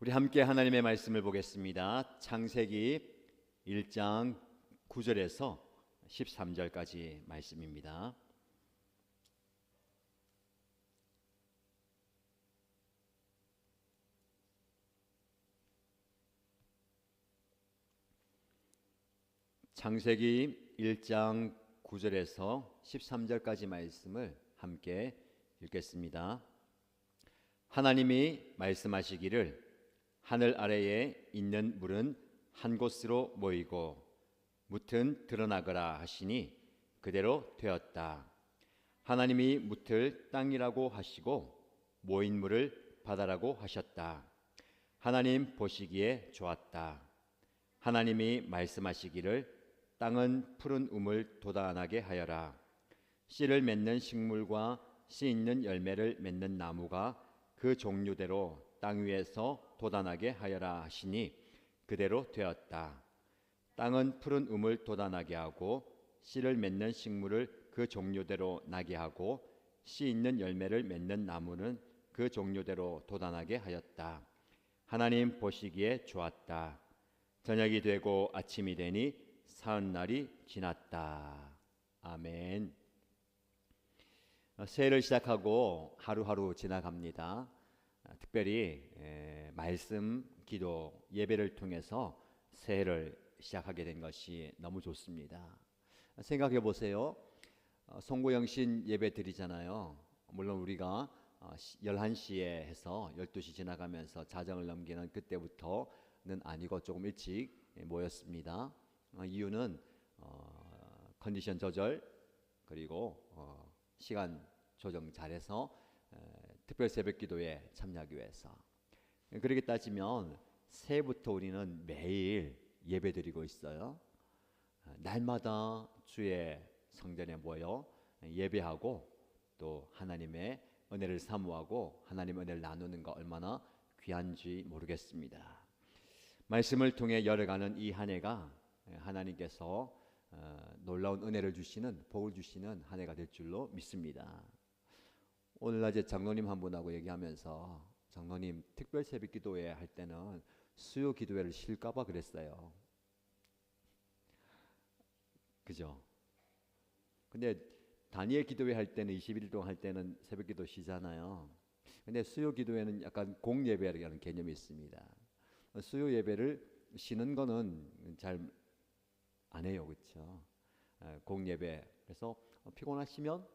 우리 함께 하나님의 말씀을 보겠습니다. 창세기 1장 9절에서 13절까지 말씀입니다. 창세기 1장 9절에서 13절까지 말씀을 함께 읽겠습니다. 하나님이 말씀하시기를 하늘 아래에 있는 물은 한 곳으로 모이고 뭇은 드러나거라 하시니 그대로 되었다. 하나님이 뭇을 땅이라고 하시고 모인 물을 바다라고 하셨다. 하나님 보시기에 좋았다. 하나님이 말씀하시기를 땅은 푸른 우물 돋아나게 하여라. 씨를 맺는 식물과 씨 있는 열매를 맺는 나무가 그 종류대로 땅 위에서 돋아나게 하여라 하시니 그대로 되었다. 땅은 푸른 우물 돋아나게 하고 씨를 맺는 식물을 그 종류대로 나게 하고 씨 있는 열매를 맺는 나무는 그 종류대로 돋아나게 하였다. 하나님 보시기에 좋았다. 저녁이 되고 아침이 되니 사흘날이 지났다. 아멘. 새해를 시작하고 하루하루 지나갑니다. 특별히 말씀, 기도, 예배를 통해서 새해를 시작하게 된 것이 너무 좋습니다. 생각해 보세요. 송구영신 예배 드리잖아요. 물론 우리가 11시에 해서 12시 지나가면서 자정을 넘기는 그때부터는 아니고 조금 일찍 모였습니다. 이유는 컨디션 조절 그리고 시간 조정 잘해서 특별 새벽 기도에 참여하기 위해서. 그렇게 따지면 새해부터 우리는 매일 예배드리고 있어요. 날마다 주의 성전에 모여 예배하고 또 하나님의 은혜를 사모하고 하나님의 은혜를 나누는 거 얼마나 귀한지 모르겠습니다. 말씀을 통해 열어가는 이 한 해가 하나님께서 놀라운 은혜를 주시는, 복을 주시는 한 해가 될 줄로 믿습니다. 오늘 낮에 장로님 한 분하고 얘기하면서 장로님 특별 새벽 기도회 할 때는 수요 기도회를 쉴까 봐 그랬어요. 그죠? 근데 다니엘 기도회 할 때는 21일 동안 할 때는 새벽 기도 쉬잖아요. 근데 수요 기도회는 약간 공예배라는 개념이 있습니다. 수요 예배를 쉬는 거는 잘 안 해요. 그렇죠? 공예배. 그래서 피곤하시면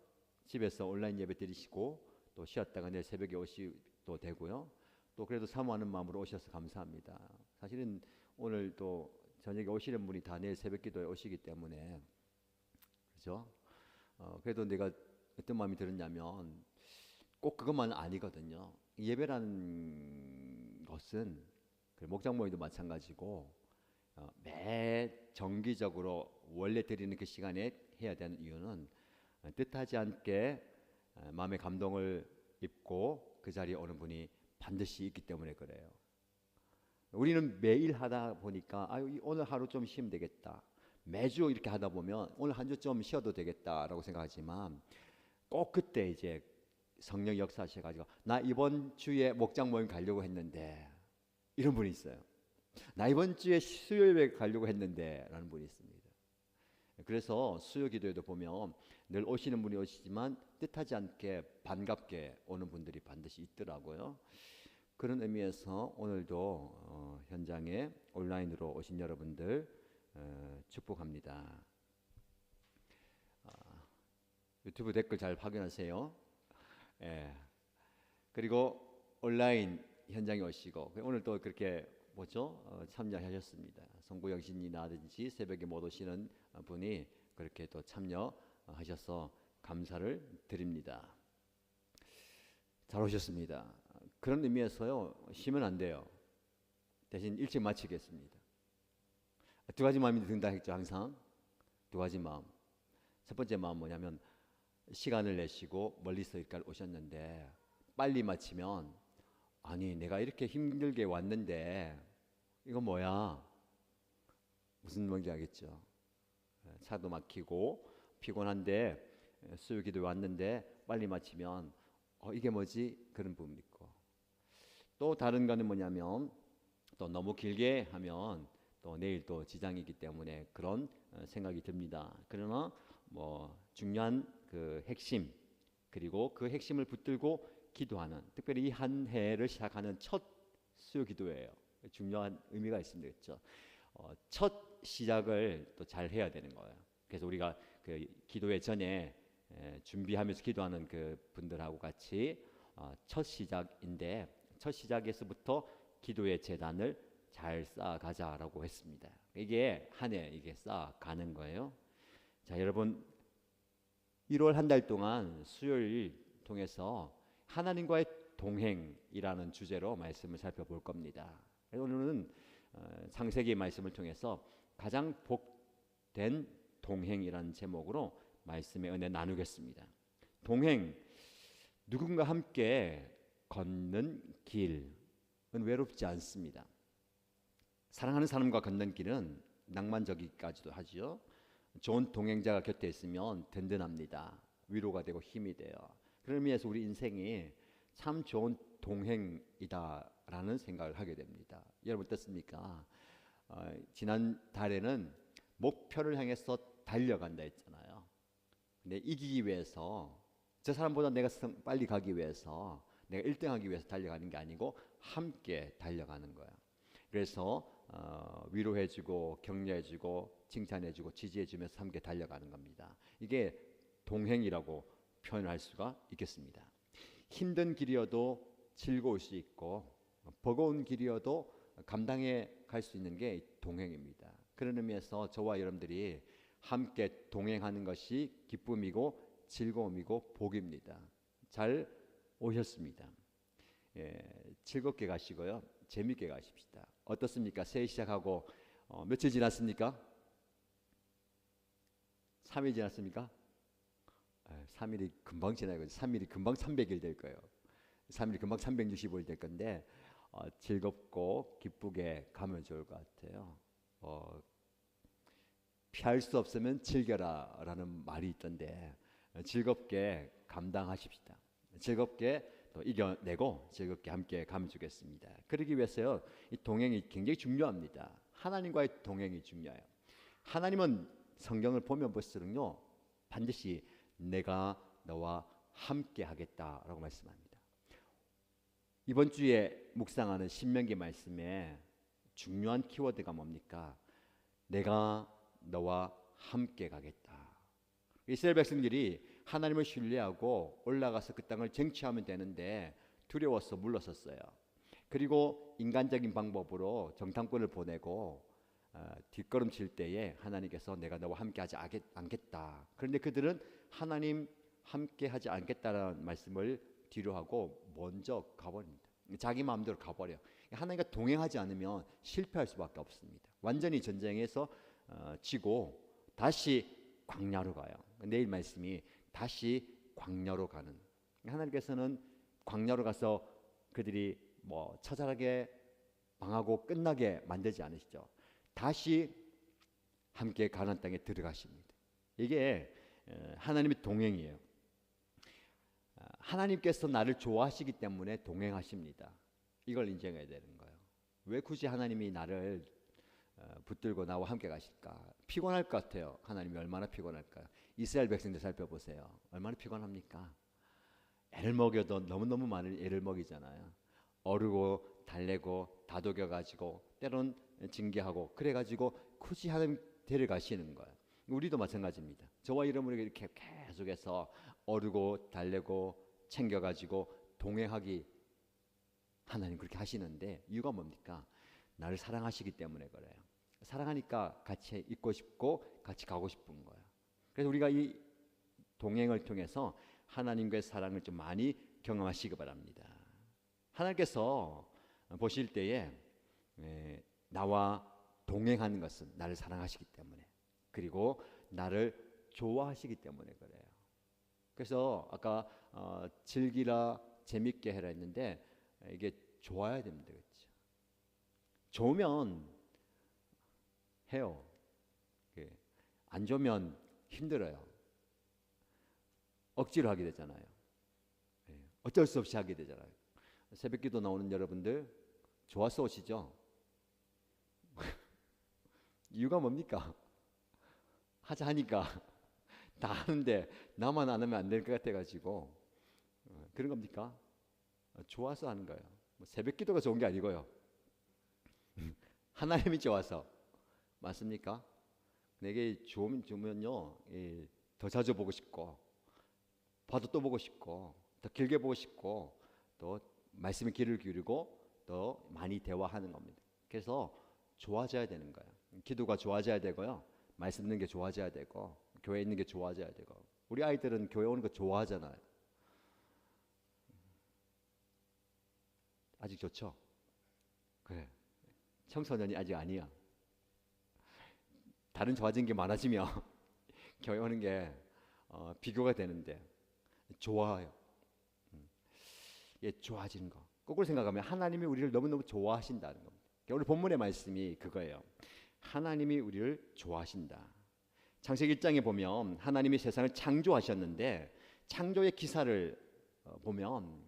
집에서 온라인 예배 드리시고 또 쉬었다가 내일 새벽에 오시도 되고요. 또 그래도 사모하는 마음으로 오셔서 감사합니다. 사실은 오늘 또 저녁에 오시는 분이 다 내일 새벽 기도에 오시기 때문에 그렇죠? 그래도 내가 어떤 마음이 들었냐면 꼭 그것만은 아니거든요. 예배라는 것은 목장 모임도 마찬가지고 매 정기적으로 원래 드리는 그 시간에 해야 되는 이유는 뜻하지 않게 마음의 감동을 입고 그 자리에 오는 분이 반드시 있기 때문에 그래요. 우리는 매일 하다 보니까 오늘 하루 좀 쉬면 되겠다. 매주 이렇게 하다 보면 오늘 한 주 좀 쉬어도 되겠다라고 생각하지만 꼭 그때 이제 성령 역사하셔가지고 나 이번 주에 목장 모임 가려고 했는데 이런 분이 있어요. 나 이번 주에 수요일에 가려고 했는데 라는 분이 있습니다. 그래서 수요 기도에도 보면 늘 오시는 분이 오시지만 뜻하지 않게 반갑게 오는 분들이 반드시 있더라고요. 그런 의미에서 오늘도 현장에 온라인으로 오신 여러분들 축복합니다. 유튜브 댓글 잘 확인하세요. 그리고 온라인 현장에 오시고 오늘 또 그렇게 참여하셨습니다. 송구영신이라든지 새벽에 못 오시는 분이 그렇게 또 참여하셔서 감사를 드립니다. 잘 오셨습니다. 그런 의미에서요 쉬면 안 돼요. 대신 일찍 마치겠습니다. 두 가지 마음이 든다 했죠. 항상 두 가지 마음. 첫 번째 마음 뭐냐면 시간을 내시고 멀리서 여기까지 오셨는데 빨리 마치면 아니 내가 이렇게 힘들게 왔는데 이거 뭐야? 무슨 말인지 알겠죠? 차도 막히고 피곤한데 수요 기도에 왔는데 빨리 마치면 이게 뭐지? 그런 부분 있고 또 다른 거는 뭐냐면 또 너무 길게 하면 또 내일 또 지장이기 때문에 그런 생각이 듭니다. 그러나 뭐 중요한 그 핵심 그리고 그 핵심을 붙들고 기도하는 특별히 이 한 해를 시작하는 첫 수요 기도예요. 중요한 의미가 있습니다. 그렇죠? 첫 시작을 또 잘 해야 되는 거예요. 그래서 우리가 그 기도회 전에 준비하면서 기도하는 그 분들하고 같이 첫 시작인데 첫 시작에서부터 기도의 재단을 잘 쌓아가자라고 했습니다. 이게 한 해 이게 쌓아가는 거예요. 자, 여러분 1월 한 달 동안 수요일 통해서 하나님과의 동행이라는 주제로 말씀을 살펴볼 겁니다. 오늘은 창세기 말씀을 통해서 가장 복된 동행이라는 제목으로 말씀의 은혜 나누겠습니다. 동행, 누군가 함께 걷는 길은 외롭지 않습니다. 사랑하는 사람과 걷는 길은 낭만적이기까지도 하죠. 좋은 동행자가 곁에 있으면 든든합니다. 위로가 되고 힘이 돼요. 그런 의미에서 우리 인생이 참 좋은 동행이다라는 생각을 하게 됩니다. 여러분 어떻습니까? 지난 달에는 목표를 향해서 달려간다 했잖아요. 근데 이기기 위해서 저 사람보다 내가 빨리 가기 위해서 내가 1등하기 위해서 달려가는 게 아니고 함께 달려가는 거야. 그래서 위로해주고 격려해주고 칭찬해주고 지지해주면서 함께 달려가는 겁니다. 이게 동행이라고 표현할 수가 있겠습니다. 힘든 길이어도 즐거울 수 있고 버거운 길이어도 감당해 갈 수 있는 게 동행입니다. 그런 의미에서 저와 여러분들이 함께 동행하는 것이 기쁨이고 즐거움이고 복입니다. 잘 오셨습니다. 즐겁게 가시고요. 재밌게 가십시다. 어떻습니까? 새해 시작하고 며칠 지났습니까? 3일 지났습니까? 3일이 금방 지나요. 3일이 금방 300일 될 거예요. 3일이 금방 365일 될 건데 즐겁고 기쁘게 가면 좋을 것 같아요. 피할 수 없으면 즐겨라 라는 말이 있던데 즐겁게 감당하십시다. 즐겁게 또 이겨내고 즐겁게 함께 가면 좋겠습니다. 그러기 위해서요, 이 동행이 굉장히 중요합니다. 하나님과의 동행이 중요해요. 하나님은 성경을 보면 볼수록요 반드시 내가 너와 함께 하겠다라고 말씀합니다. 이번 주에 묵상하는 신명기 말씀에 중요한 키워드가 뭡니까? 내가 너와 함께 가겠다. 이스라엘 백성들이 하나님을 신뢰하고 올라가서 그 땅을 쟁취하면 되는데 두려워서 물러섰어요. 그리고 인간적인 방법으로 정탐꾼을 보내고 뒷걸음칠 때에 하나님께서 내가 너와 함께하지 않겠다. 그런데 그들은 하나님 함께하지 않겠다라는 말씀을 뒤로 하고 먼저 가버립니다. 자기 마음대로 가버려. 하나님과 동행하지 않으면 실패할 수밖에 없습니다. 완전히 전쟁에서 지고 다시 광야로 가요. 내일 말씀이 다시 광야로 가는. 하나님께서는 광야로 가서 그들이 뭐 처절하게 망하고 끝나게 만들지 않으시죠. 다시 함께 가나안 땅에 들어가십니다. 이게 하나님의 동행이에요. 하나님께서 나를 좋아하시기 때문에 동행하십니다. 이걸 인정해야 되는 거예요. 왜 굳이 하나님이 나를 붙들고 나와 함께 가실까? 피곤할 것 같아요. 하나님이 얼마나 피곤할까요? 이스라엘 백성들 살펴보세요. 얼마나 피곤합니까? 애를 먹여도 너무너무 많은 애를 먹이잖아요. 어르고 달래고 다독여가지고 때론 징계하고 그래가지고 굳이 하나님 데려가시는 거예요. 우리도 마찬가지입니다. 저와 여러분에게 이렇게 계속해서 어르고 달래고 챙겨가지고 동행하기 하나님 그렇게 하시는데 이유가 뭡니까? 나를 사랑하시기 때문에 그래요. 사랑하니까 같이 있고 싶고 같이 가고 싶은 거예요. 그래서 우리가 이 동행을 통해서 하나님과의 사랑을 좀 많이 경험하시기 바랍니다. 하나님께서 보실 때에 나와 동행하는 것은 나를 사랑하시기 때문에 그리고 나를 좋아하시기 때문에 그래요. 그래서 아까 즐기라 재밌게 해라 했는데 이게 좋아야 됩니다. 그렇죠? 좋으면 해요. 안 좋으면 힘들어요. 억지로 하게 되잖아요. 어쩔 수 없이 하게 되잖아요. 새벽기도 나오는 여러분들 좋아서 오시죠? 이유가 뭡니까? 하자 하니까 다 하는데 나만 안 하면 안 될 것 같아가지고 그런 겁니까? 좋아서 하는 거예요. 뭐 새벽기도가 좋은 게 아니고요. 하나님이 좋아서. 맞습니까? 내게 주면요 더 자주 보고 싶고 봐도 또 보고 싶고 더 길게 보고 싶고 또 말씀에 귀를 기울이고 더 많이 대화하는 겁니다. 그래서 좋아져야 되는 거예요. 기도가 좋아져야 되고요. 말씀 듣는 게 좋아져야 되고 교회에 있는 게 좋아져야 되고 우리 아이들은 교회 오는 거 좋아하잖아요. 아직 좋죠? 그래. 청소년이 아직 아니야. 다른 좋아진 게 많아지면 교회 오는 게 비교가 되는데 좋아요. 예, 좋아지는 거. 거꾸로 생각하면 하나님이 우리를 너무너무 좋아하신다는 겁니다. 오늘 본문의 말씀이 그거예요. 하나님이 우리를 좋아하신다. 창세기 1장에 보면 하나님이 세상을 창조하셨는데 창조의 기사를 보면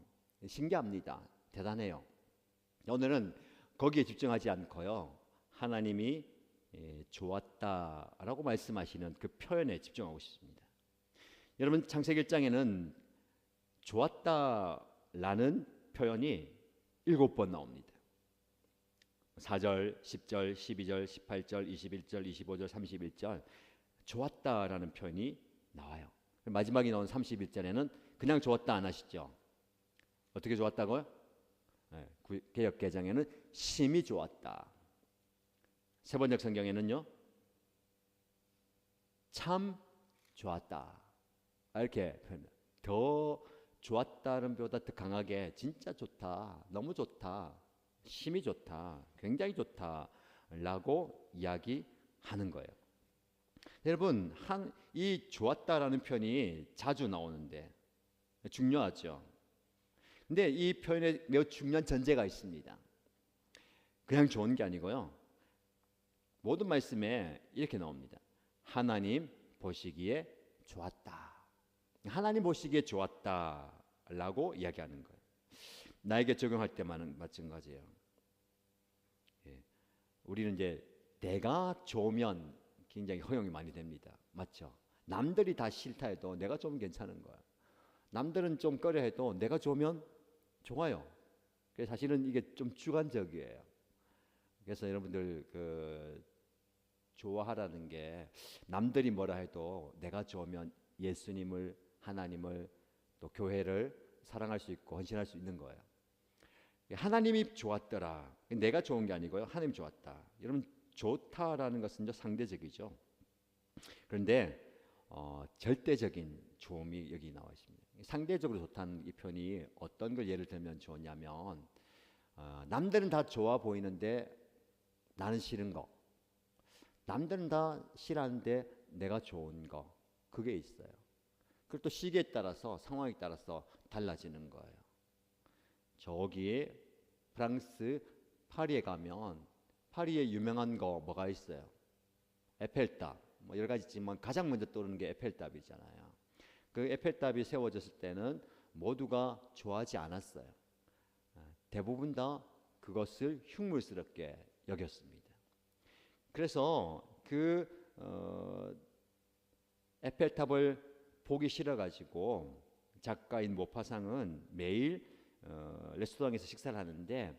신기합니다. 대단해요. 오늘은 거기에 집중하지 않고요. 하나님이 좋았다라고 말씀하시는 그 표현에 집중하고 싶습니다. 여러분 창세기 1장에는 좋았다라는 표현이 7번 나옵니다. 4절, 10절, 12절, 18절, 21절, 25절, 31절 좋았다라는 표현이 나와요. 마지막에 나온 31절에는 그냥 좋았다 안 하시죠? 어떻게 좋았다고요? 개역 개정에는 심히 좋았다. 세번역 성경에는요 참 좋았다 이렇게 표현해요. 더 좋았다는 보다 더 강하게 진짜 좋다, 너무 좋다, 심히 좋다, 굉장히 좋다 라고 이야기하는 거예요. 여러분 이 좋았다라는 표현이 자주 나오는데 중요하죠. 근데 이 표현에 매우 중요한 전제가 있습니다. 그냥 좋은 게 아니고요. 모든 말씀에 이렇게 나옵니다. 하나님 보시기에 좋았다. 하나님 보시기에 좋았다라고 이야기하는 거예요. 나에게 적용할 때만은 마찬가지예요. 예. 우리는 이제 내가 좋으면 굉장히 허용이 많이 됩니다. 맞죠? 남들이 다 싫다 해도 내가 좀 괜찮은 거야. 남들은 좀 꺼려 해도 내가 좋으면 좋아요. 그래서 사실은 이게 좀 주관적이에요. 그래서 여러분들 좋아하라는 게 남들이 뭐라 해도 내가 좋으면 예수님을, 하나님을, 또 교회를 사랑할 수 있고 헌신할 수 있는 거예요. 하나님이 좋았더라. 내가 좋은 게 아니고요. 하나님이 좋았다. 여러분 좋다라는 것은 이제 상대적이죠. 그런데 절대적인 좋음이 여기 나와 있습니다. 상대적으로 좋다는 이 표현이 어떤 걸 예를 들면 좋냐면 남들은 다 좋아 보이는데 나는 싫은 거, 남들은 다 싫어하는데 내가 좋은 거, 그게 있어요. 그리고 또 시기에 따라서 상황에 따라서 달라지는 거예요. 저기 프랑스 파리에 가면 파리에 유명한 거 뭐가 있어요? 에펠탑. 뭐 여러 가지 있지만 가장 먼저 떠오르는 게 에펠탑이잖아요. 그 에펠탑이 세워졌을 때는 모두가 좋아하지 않았어요. 대부분 다 그것을 흉물스럽게 여겼습니다. 그래서 그 에펠탑을 보기 싫어가지고 작가인 모파상은 매일 레스토랑에서 식사를 하는데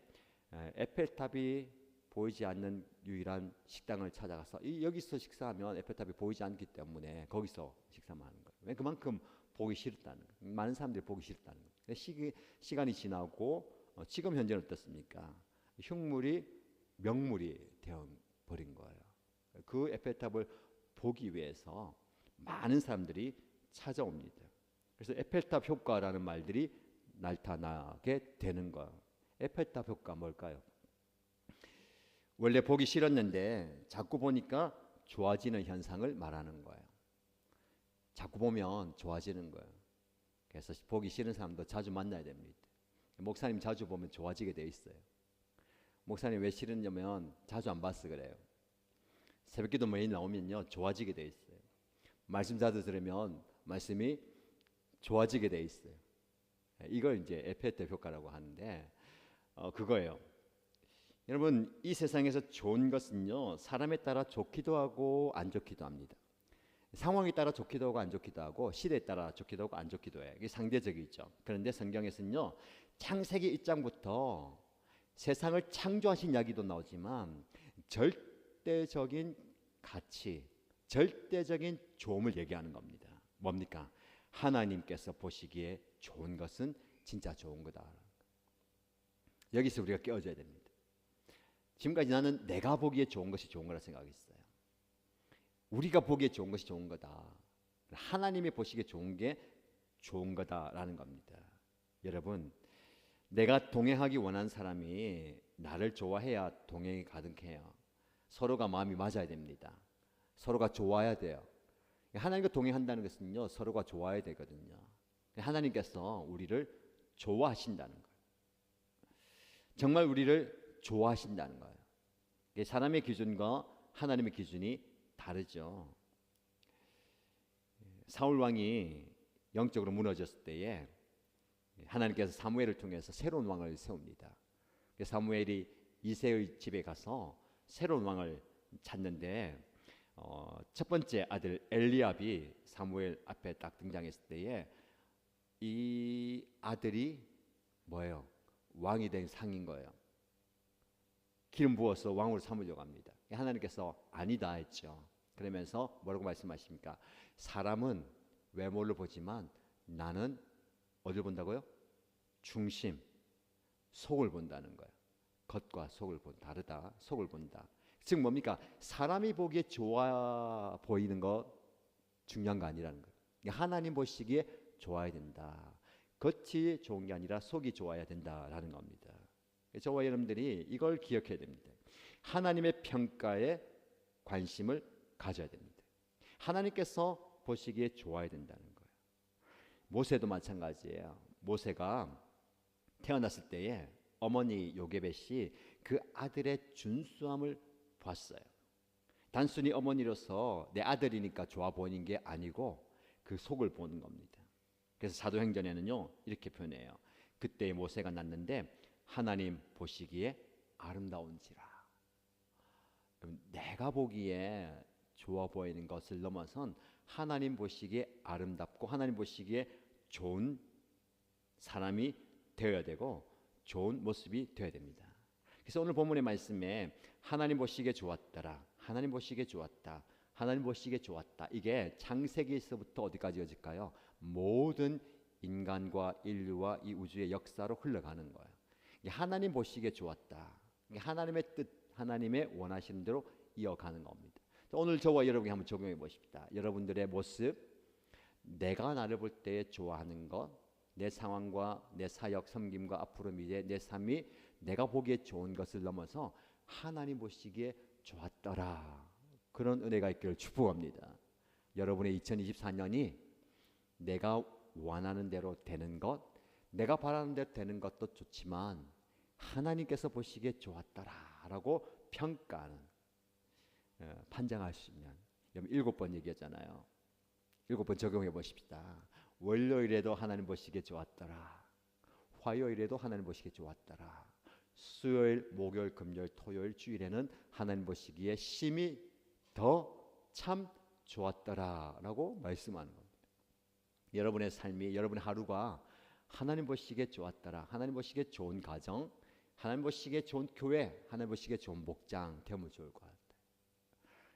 에펠탑이 보이지 않는 유일한 식당을 찾아가서 여기서 식사하면 에펠탑이 보이지 않기 때문에 거기서 식사만 하는 거예요. 왜? 그만큼 보기 싫다는 거예요. 많은 사람들이 보기 싫다는 거예요. 시간이 지나고 지금 현재는 어떻습니까? 흉물이 명물이 되어버린 거예요. 그 에펠탑을 보기 위해서 많은 사람들이 찾아옵니다. 그래서 에펠탑 효과라는 말들이 나타나게 되는 거예요. 에펠탑 효과 뭘까요? 원래 보기 싫었는데 자꾸 보니까 좋아지는 현상을 말하는 거예요. 자꾸 보면 좋아지는 거예요. 그래서 보기 싫은 사람도 자주 만나야 됩니다. 목사님 자주 보면 좋아지게 돼 있어요. 목사님 왜 싫으냐면 자주 안 봐서 그래요. 새벽기도 매일 나오면요 좋아지게 돼 있어요. 말씀 자주 들으면 말씀이 좋아지게 돼 있어요. 이걸 이제 에펠탑 효과라고 하는데 그거예요. 여러분, 이 세상에서 좋은 것은요, 사람에 따라 좋기도 하고 안 좋기도 합니다. 상황에 따라 좋기도 하고 안 좋기도 하고 시대에 따라 좋기도 하고 안 좋기도 해요. 이게 상대적이죠. 그런데 성경에서는요, 창세기 1장부터 세상을 창조하신 이야기도 나오지만 절대적인 가치, 절대적인 좋음을 얘기하는 겁니다. 뭡니까? 하나님께서 보시기에 좋은 것은 진짜 좋은 거다. 여기서 우리가 깨어져야 됩니다. 지금까지 나는 내가 보기에 좋은 것이 좋은 거라 생각했어요. 우리가 보기에 좋은 것이 좋은 거다. 하나님이 보시기에 좋은 게 좋은 거다라는 겁니다. 여러분, 내가 동행하기 원하는 사람이 나를 좋아해야 동행이 가능해요. 서로가 마음이 맞아야 됩니다. 서로가 좋아야 돼요. 하나님과 동행한다는 것은요, 서로가 좋아야 되거든요. 하나님께서 우리를 좋아하신다는 거예요. 정말 우리를 좋아하신다는 거예요. 사람의 기준과 하나님의 기준이 다르죠. 사울 왕이 영적으로 무너졌을 때에 하나님께서 사무엘을 통해서 새로운 왕을 세웁니다. 사무엘이 이새의 집에 가서 새로운 왕을 찾는데 첫 번째 아들 엘리압이 사무엘 앞에 딱 등장했을 때에 이 아들이 뭐예요? 왕이 된 상인 거예요. 기름 부어서 왕으로 삼으려고 합니다. 하나님께서 아니다 했죠. 그러면서 뭐라고 말씀하십니까? 사람은 외모를 보지만 나는 어디를 본다고요? 중심, 속을 본다는 거예요. 겉과 속을 다르다. 속을 본다. 즉 뭡니까? 사람이 보기에 좋아 보이는 거 중요한 거 아니라는 거예요. 하나님 보시기에 좋아야 된다. 겉이 좋은 게 아니라 속이 좋아야 된다라는 겁니다. 저와 여러분들이 이걸 기억해야 됩니다. 하나님의 평가에 관심을 가져야 됩니다. 하나님께서 보시기에 좋아야 된다는 거예요. 모세도 마찬가지예요. 모세가 태어났을 때에 어머니 요게벳이 그 아들의 준수함을 봤어요. 단순히 어머니로서 내 아들이니까 좋아 보이는 게 아니고 그 속을 보는 겁니다. 그래서 사도행전에는요 이렇게 표현해요. 그때 모세가 낳는데 하나님 보시기에 아름다운지라. 내가 보기에 좋아 보이는 것을 넘어선 하나님 보시기에 아름답고 하나님 보시기에 좋은 사람이 되어야 되고 좋은 모습이 되어야 됩니다. 그래서 오늘 본문의 말씀에 하나님 보시기에 좋았더라, 하나님 보시기에 좋았다, 하나님 보시기에 좋았다, 이게 창세기에서부터 어디까지 이어질까요? 모든 인간과 인류와 이 우주의 역사로 흘러가는 거예요. 하나님 보시기에 좋았다, 하나님의 뜻, 하나님의 원하시는 대로 이어가는 겁니다. 오늘 저와 여러분이 한번 적용해 보십시다. 여러분들의 모습, 내가 나를 볼 때 좋아하는 것, 내 상황과 내 사역, 섬김과 앞으로 미래 내 삶이 내가 보기에 좋은 것을 넘어서 하나님 보시기에 좋았더라, 그런 은혜가 있기를 축복합니다. 여러분의 2024년이 내가 원하는 대로 되는 것, 내가 바라는 대로 되는 것도 좋지만 하나님께서 보시기에 좋았더라라고 평가하는, 판정할 수 있는, 7번 얘기했잖아요. 7번 적용해 보십시다. 월요일에도 하나님 보시기에 좋았더라, 화요일에도 하나님 보시기에 좋았더라, 수요일, 목요일, 금요일, 토요일, 주일에는 하나님 보시기에 심히 더 참 좋았더라라고 말씀하는 겁니다. 여러분의 삶이, 여러분의 하루가 하나님 보시기에 좋았더라, 하나님 보시기에 좋은 가정, 하나님 보시기에 좋은 교회, 하나님 보시기에 좋은 목장 되면 좋을 것 같아요.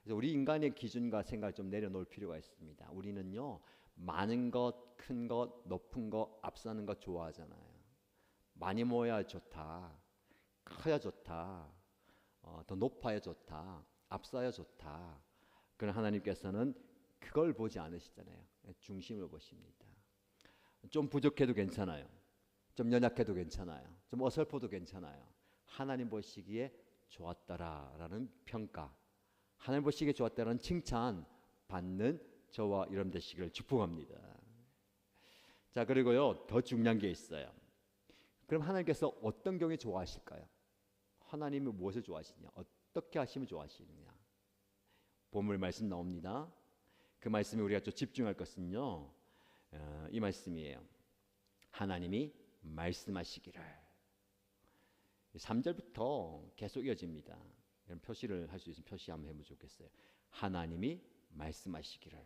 그래서 우리 인간의 기준과 생각을 좀 내려놓을 필요가 있습니다. 우리는요 많은 것, 큰 것, 높은 것, 앞서는 것 좋아하잖아요. 많이 모여야 좋다, 커야 좋다, 더 높아야 좋다, 앞서야 좋다. 그러나 하나님께서는 그걸 보지 않으시잖아요. 중심을 보십니다. 좀 부족해도 괜찮아요, 좀 연약해도 괜찮아요, 좀 어설퍼도 괜찮아요. 하나님 보시기에 좋았더라라는 평가, 하나님 보시기에 좋았다라는 칭찬 받는 저와 여러분 되시기를 축복합니다. 자, 그리고요 더 중요한 게 있어요. 그럼 하나님께서 어떤 경우에 좋아하실까요? 하나님이 무엇을 좋아하시냐, 어떻게 하시면 좋아하시느냐. 본문 말씀 나옵니다. 그 말씀에 우리가 좀 집중할 것은요 이 말씀이에요. 하나님이 말씀하시기를. 3절부터 계속 이어집니다. 이런 표시를 할 수 있으면 표시 한번 해보면 좋겠어요. 하나님이 말씀하시기를,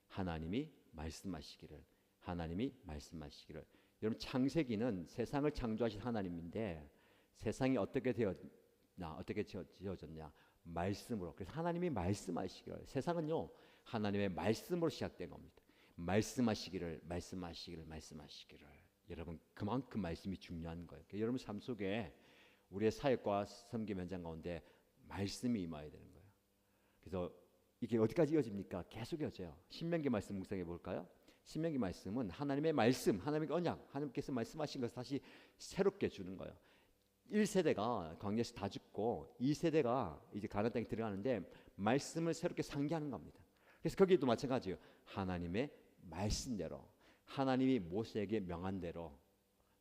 하나님이 말씀하시기를, 하나님이 말씀하시기를. 여러분, 창세기는 세상을 창조하신 하나님인데 세상이 어떻게 되었냐, 어떻게 지어졌냐? 말씀으로. 그래서 하나님이 말씀하시기를. 세상은요, 하나님의 말씀으로 시작된 겁니다. 말씀하시기를, 말씀하시기를, 말씀하시기를. 여러분, 그만큼 말씀이 중요한 거예요. 그러니까 여러분 삶 속에 우리의 사역과 섬김 현장 가운데 말씀이 임해야 되는 거예요. 그래서 이게 어디까지 이어집니까? 계속 이어져요. 신명기 말씀 묵상해 볼까요? 신명기 말씀은 하나님의 말씀, 하나님의 언약, 하나님께서 말씀하신 것을 다시 새롭게 주는 거예요. 1세대가 광야에서 다 죽고 2세대가 이제 가나안 땅에 들어가는데 말씀을 새롭게 상기하는 겁니다. 그래서 거기도 마찬가지예요. 하나님의 말씀대로, 하나님이 모세에게 명한 대로,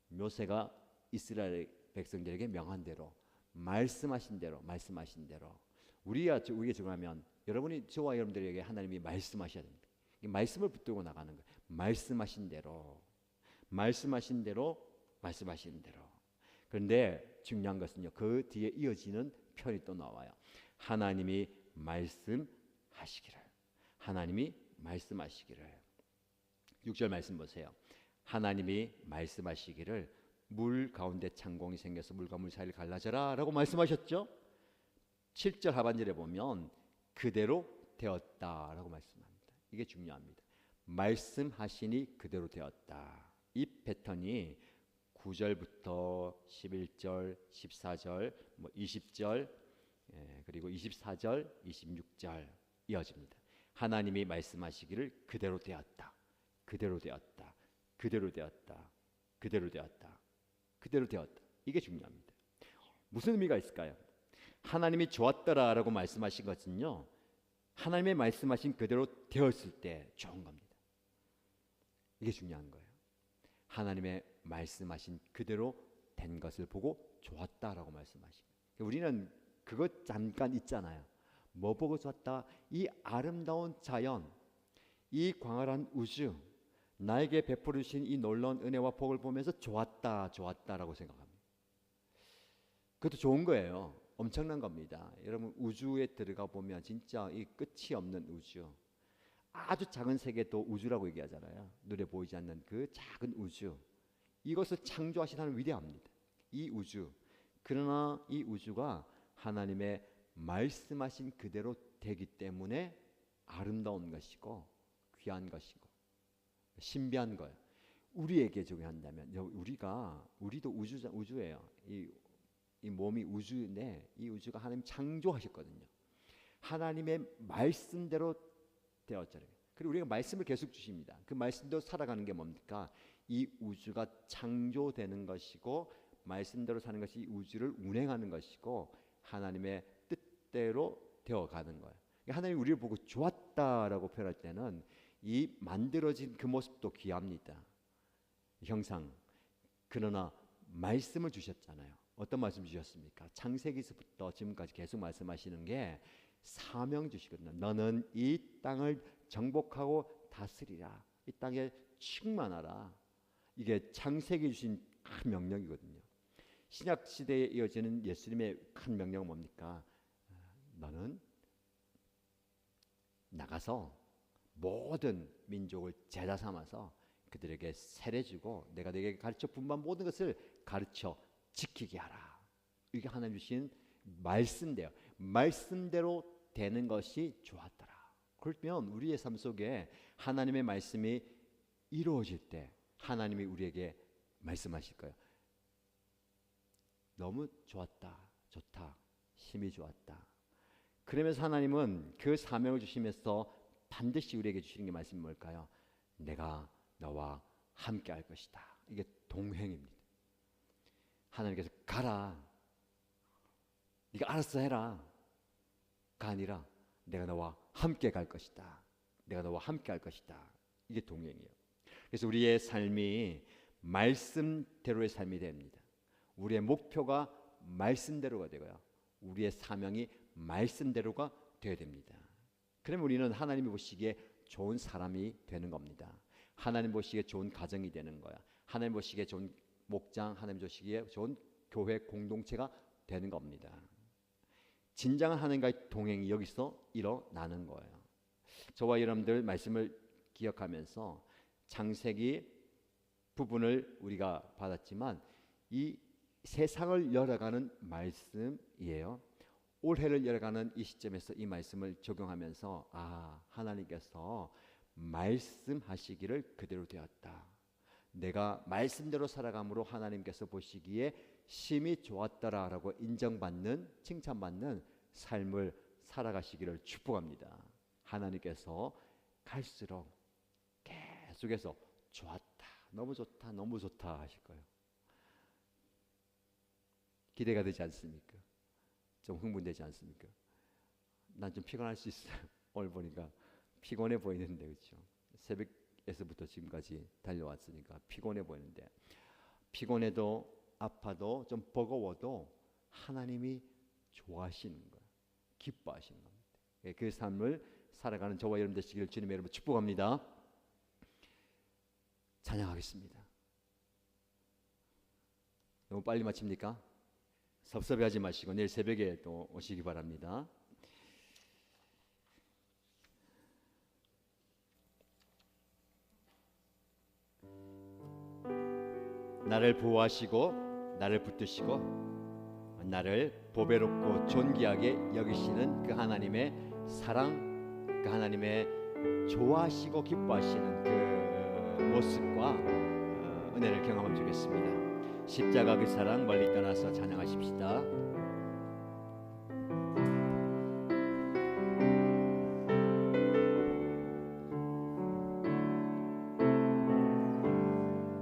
모세가 이스라엘 백성들에게 명한 대로, 말씀하신 대로, 말씀하신 대로 우리가 적용하면 여러분이 저와 여러분들에게 하나님이 말씀하셔야 됩니다. 이 말씀을 붙들고 나가는 거예요. 말씀하신 대로, 말씀하신 대로, 말씀하신 대로. 그런데 중요한 것은요, 그 뒤에 이어지는 편이 또 나와요. 하나님이 말씀하시기를, 하나님이 말씀하시기를. 6절 말씀 보세요. 하나님이 말씀하시기를 물 가운데 창공이 생겨서 물과 물 사이를 갈라져라 라고 말씀하셨죠. 7절 하반절에 보면 그대로 되었다 라고 말씀합니다. 이게 중요합니다. 말씀하시니 그대로 되었다. 이 패턴이 9절부터 11절, 14절, 20절, 그리고 24절, 26절 이어집니다. 하나님이 말씀하시기를 그대로 되었다, 그대로 되었다, 그대로 되었다, 그대로 되었다, 그대로 되었다. 이게 중요합니다. 무슨 의미가 있을까요? 하나님이 좋았더라라고 말씀하신 것은요, 하나님의 말씀하신 그대로 되었을 때 좋은 겁니다. 이게 중요한 거예요. 하나님의 말씀하신 그대로 된 것을 보고 좋았다라고 말씀하십니다. 우리는 그것 잠깐 있잖아요. 뭐 보고 좋았다? 이 아름다운 자연, 이 광활한 우주, 나에게 베풀어 주신 이 놀라운 은혜와 복을 보면서 좋았다, 좋았다라고 생각합니다. 그것도 좋은 거예요. 엄청난 겁니다. 여러분, 우주에 들어가 보면 진짜 이 끝이 없는 우주, 아주 작은 세계도 우주라고 얘기하잖아요. 눈에 보이지 않는 그 작은 우주, 이것을 창조하신 하나님 위대합니다. 이 우주, 그러나 이 우주가 하나님의 말씀하신 그대로 되기 때문에 아름다운 것이고 귀한 것이고 신비한 거예요. 우리에게 적용한다면 우리도 우주예요. 이 몸이 우주인데 이 우주가 하나님 창조하셨거든요. 하나님의 말씀대로 되었잖아요. 그리고 우리가 말씀을 계속 주십니다. 그 말씀대로 살아가는 게 뭡니까? 이 우주가 창조되는 것이고 말씀대로 사는 것이 이 우주를 운행하는 것이고 하나님의 뜻대로 되어가는 거예요. 하나님이 우리를 보고 좋았다라고 표현할 때는 이 만들어진 그 모습도 귀합니다. 형상. 그러나 말씀을 주셨잖아요. 어떤 말씀 주셨습니까? 창세기서부터 지금까지 계속 말씀하시는 게 사명 주시거든요. 너는 이 땅을 정복하고 다스리라. 이 땅에 충만하라. 이게 창세기 주신 큰 명령이거든요. 신약 시대에 이어지는 예수님의 큰 명령은 뭡니까? 너는 나가서 모든 민족을 제자 삼아서 그들에게 세례주고 내가 너에게 가르쳐 분반 모든 것을 가르쳐 지키게 하라. 이게 하나님 주신 말씀대로, 말씀대로 되는 것이 좋았더라. 그러면 우리의 삶 속에 하나님의 말씀이 이루어질 때 하나님이 우리에게 말씀하실 거예요. 너무 좋았다, 좋다, 힘이 좋았다. 그러면서 하나님은 그 사명을 주시면서 반드시 우리에게 주시는 게 말씀이 뭘까요? 내가 너와 함께 할 것이다. 이게 동행입니다. 하나님께서 가라, 네가 알아서 해라 가 아니라 내가 너와 함께 갈 것이다. 내가 너와 함께 할 것이다. 이게 동행이에요. 그래서 우리의 삶이 말씀대로의 삶이 됩니다. 우리의 목표가 말씀대로가 되고요. 우리의 사명이 말씀대로가 되어야 됩니다. 그러면 우리는 하나님이 보시기에 좋은 사람이 되는 겁니다. 하나님 보시기에 좋은 가정이 되는 거야. 하나님 보시기에 좋은 목장, 하나님 보시기에 좋은 교회 공동체가 되는 겁니다. 진정한 하나님과의 동행이 여기서 일어나는 거예요. 저와 여러분들 말씀을 기억하면서 창세기 부분을 우리가 받았지만 이 세상을 열어가는 말씀이에요. 올해를 열어가는 이 시점에서 이 말씀을 적용하면서 하나님께서 말씀하시기를 그대로 되었다. 내가 말씀대로 살아감으로 하나님께서 보시기에 심히 좋았더라라고 인정받는, 칭찬받는 삶을 살아가시기를 축복합니다. 하나님께서 갈수록 계속해서 좋았다, 너무 좋다, 너무 좋다 하실 거예요. 기대가 되지 않습니까? 좀 흥분되지 않습니까? 난 좀 피곤할 수 있어요. 오늘 보니까 피곤해 보이는데, 그렇죠? 새벽에서부터 지금까지 달려왔으니까 피곤해 보이는데, 피곤해도 아파도 좀 버거워도 하나님이 좋아하시는 거예요. 기뻐하시는 겁니다. 그 삶을 살아가는 저와 여러분 되시기를 주님의 이름으로 축복합니다. 찬양하겠습니다. 너무 빨리 마칩니까? 섭섭해하지 마시고 내일 새벽에 또 오시기 바랍니다. 나를 보호하시고 나를 붙드시고 나를 보배롭고 존귀하게 여기시는 그 하나님의 사랑, 그 하나님의 좋아하시고 기뻐하시는 그 모습과 은혜를 경험하면 좋겠습니다. 십자가 그 사랑 멀리 떠나서 찬양하십시다.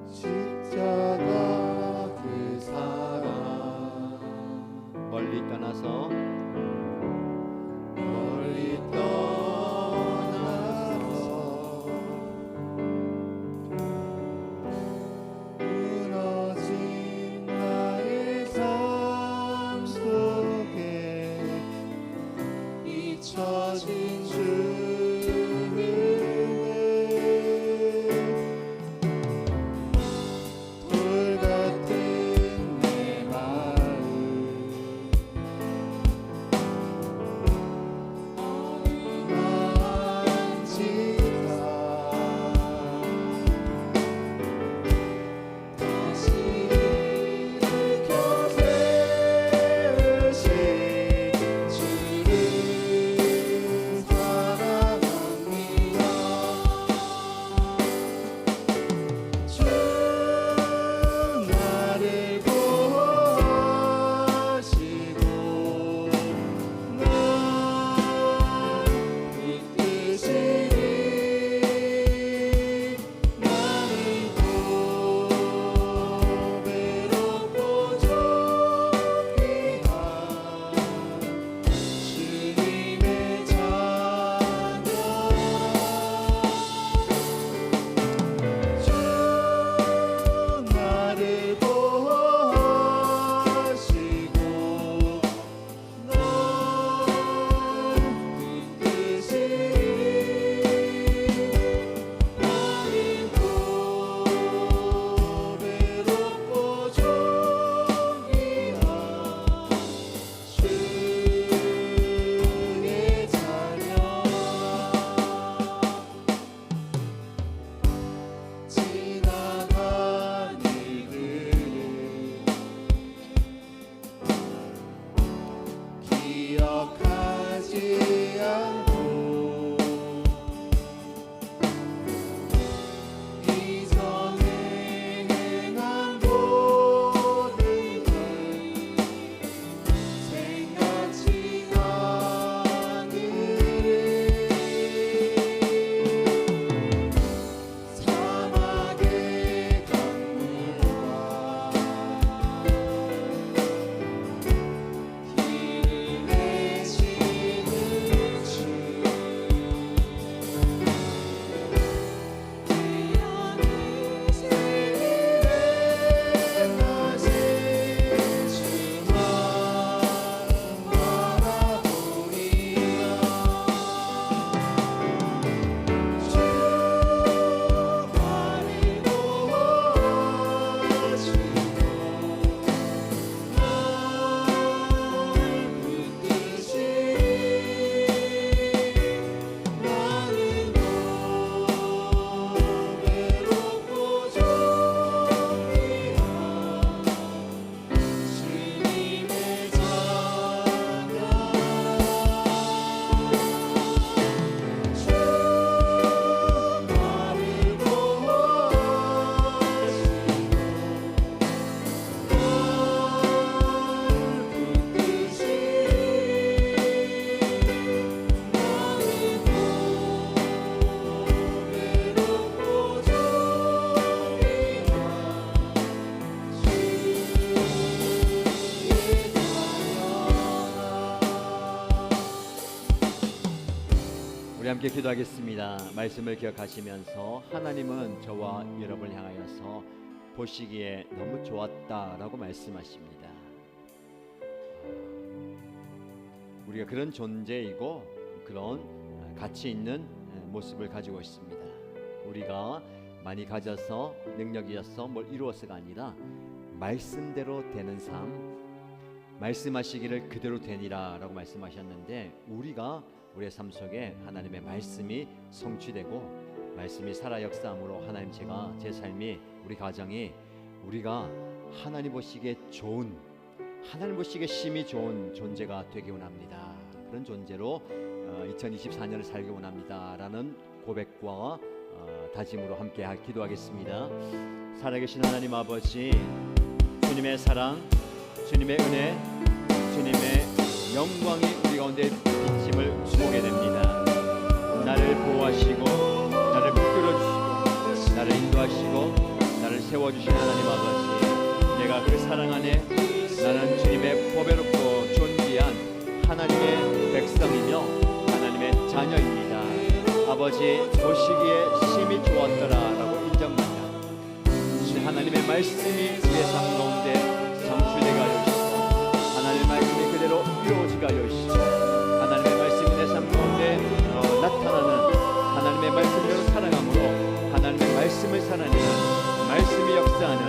십자가 그 사랑 멀리 떠나서 멀리 떠나서 무너진 나의 삶 속에 잊혀진 주를 돌 같은 내 마음 만지다 다시 일으켜 세우신 주를 우리 함께 기도하겠습니다. 말씀을 기억하시면서 하나님은 저와 여러분을 향하여서 보시기에 너무 좋았다라고 말씀하십니다. 우리가 그런 존재이고 그런 가치 있는 모습을 가지고 있습니다. 우리가 많이 가져서 능력이어서 뭘 이루어서가 아니라 말씀대로 되는 삶, 말씀하시기를 그대로 되니라 라고 말씀하셨는데, 우리가 우리의 삶 속에 하나님의 말씀이 성취되고 말씀이 살아 역사함으로 하나님, 제 삶이, 우리 가정이 우리가 하나님 보시기에 좋은, 하나님 보시기에 심히 좋은 존재가 되기 원합니다. 그런 존재로 2024년을 살기 원합니다 라는 고백과 다짐으로 함께 기도하겠습니다. 살아계신 하나님 아버지, 주님의 사랑, 주님의 은혜, 주님의 영광이 우리 가운데 비침을 보게 됩니다. 나를 보호하시고 나를 붙들어주시고 나를 인도하시고 나를 세워주신 하나님 아버지, 내가 그 사랑 안에 나는 주님의 보배롭고 존귀한 하나님의 백성이며 하나님의 자녀입니다. 아버지, 보시기에 심히 좋았더라라고 인정받는 하나님의 말씀이 우리의 삶 가운데 성취되게 하여 주시고, 하나님의 말씀이 그대로 이루어지게 하여 주시고, 하나님의 말씀이 내 삶 가운데 나타나는 하나님의 말씀대로 살아감으로 하나님의 말씀을 살아내는, 말씀이 역사하는,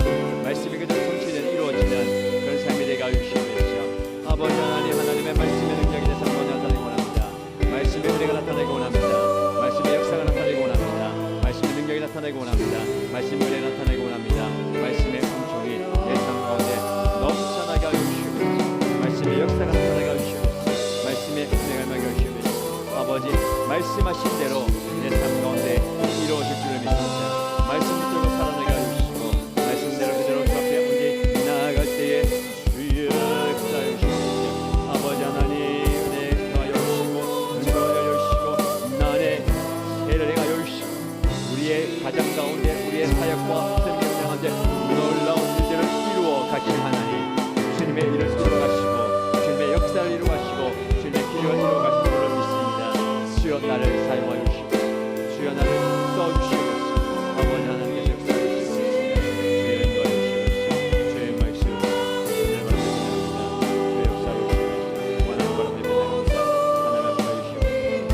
말씀이 그대로 성취되는, 이루어지는 그런 삶이 되게 하여 주시옵소서. 아버지 하나님, 하나님의 말씀의 능력이 내 삶 가운데 나타나기 원합니다. 말씀의 은혜가 나타나기 원합니다. 말씀의 역사가 나타나기 원합니다. 말씀의 능력이 나타나기 원합니다. 말씀의 은혜가 나타나기 원합니다. 말씀의 은총이 내 삶 가운데 넘쳐나게 하여 주시옵소서. 말씀의 역사가 나타나게 하여 주시옵소서. 말씀의 은혜가 임하게 하여 주시옵소서. 아버지, 말씀하신 대로 내 삶 가운데 이루어질 줄을 믿습니다. 말씀 붙들고 살아나게 하여 주시고, 말씀대로 그대로 주 앞에 온전히 나아갈 때에 주여 역사하여 주시옵소서. 아버지 하나님, 은혜 하여 주시고 은총을 하여 주시고 나 안에 세를 행하여 주시고, 우리의 가정 가운데 우리의 사역과 생명 가운데 놀라운 일들을 이루어 가실 하나님, 주님의 일을 이루어 가시고 주님의 역사를 이루어 가시고 주님의 기적을 이루어 가실 줄을 믿습니다. 주여 나를 사용하여 주시고 주여 나를 써주시옵소서. 아버지 하나님께서 역사해 주시옵소서. 주여 인도하여 주시옵소서. 주의 말씀을 주의 말씀입니다. 주의 역사해 주시옵소서. 원하는 바로 배변합니다. 하나님 앞에 주시옵소서.